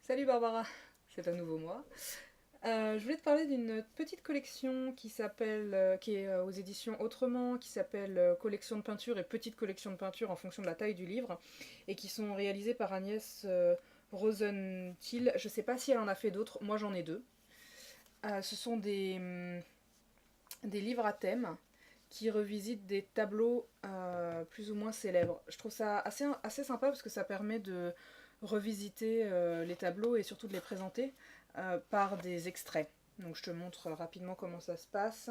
Salut Barbara, c'est à nouveau moi. Je voulais te parler d'une petite collection qui est aux éditions Autrement, qui s'appelle Collection de peinture et Petite collection de peinture en fonction de la taille du livre, et qui sont réalisées par Agnès Rosenthal. Je sais pas si elle en a fait d'autres, moi j'en ai deux. Ce sont des livres à thème qui revisitent des tableaux plus ou moins célèbres. Je trouve ça assez sympa parce que ça permet de revisiter les tableaux et surtout de les présenter par des extraits. Donc je te montre rapidement comment ça se passe.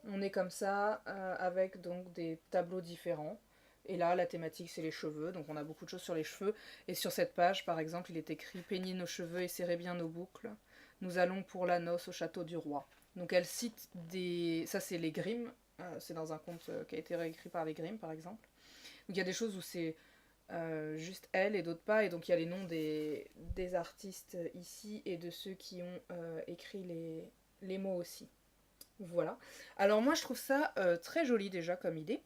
On est comme ça avec donc des tableaux différents. Et là, la thématique, c'est les cheveux. Donc on a beaucoup de choses sur les cheveux. Et sur cette page, par exemple, il est écrit Peignez nos cheveux et serrez bien nos boucles. Nous allons pour la noce au château du roi. Donc elle cite des... Ça, c'est les Grimm. C'est dans un conte qui a été réécrit par les Grimm, par exemple. Donc il y a des choses où c'est juste elle et d'autres pas. Et donc il y a les noms des artistes ici et de ceux qui ont écrit les mots aussi. Voilà. Alors moi je trouve ça très joli déjà comme idée.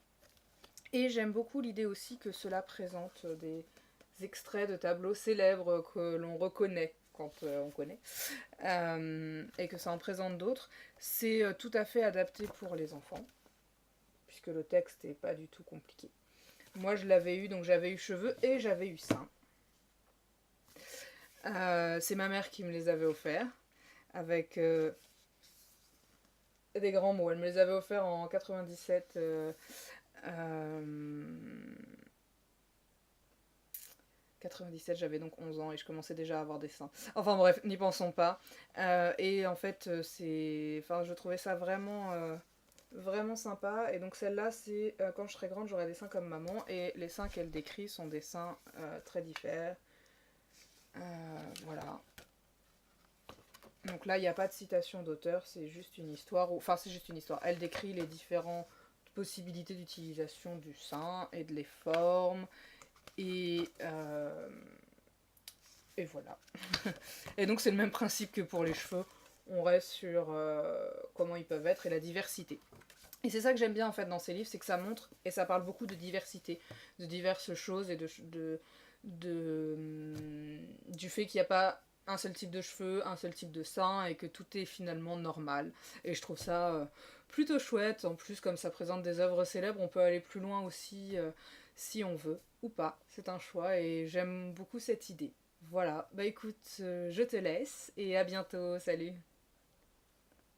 Et j'aime beaucoup l'idée aussi que cela présente des extraits de tableaux célèbres que l'on reconnaît quand on connaît, et que ça en présente d'autres. C'est tout à fait adapté pour les enfants, puisque le texte est pas du tout compliqué. Moi je l'avais eu, donc j'avais eu cheveux et j'avais eu seins. C'est ma mère qui me les avait offerts, avec des grands mots. Elle me les avait offerts en 97. Euh, 97, j'avais donc 11 ans et je commençais déjà à avoir des seins. Enfin bref, n'y pensons pas. Et en fait, enfin, je trouvais ça vraiment sympa. Et donc celle-là, c'est quand je serai grande, j'aurai des seins comme maman. Et les seins qu'elle décrit sont des seins très différents. Voilà. Donc là, il n'y a pas de citation d'auteur, c'est juste une histoire. Enfin, c'est juste une histoire. Elle décrit les différentes possibilités d'utilisation du sein et de les formes. Et, euh, et voilà. Et donc, c'est le même principe que pour les cheveux. On reste sur comment ils peuvent être et la diversité. Et c'est ça que j'aime bien en fait dans ces livres, c'est que ça montre et ça parle beaucoup de diversité, de diverses choses et du fait qu'il n'y a pas un seul type de cheveux, un seul type de sein et que tout est finalement normal. Et je trouve ça plutôt chouette. En plus, comme ça présente des œuvres célèbres, on peut aller plus loin aussi si on veut ou pas. C'est un choix et j'aime beaucoup cette idée. Voilà, bah écoute, je te laisse et à bientôt, salut.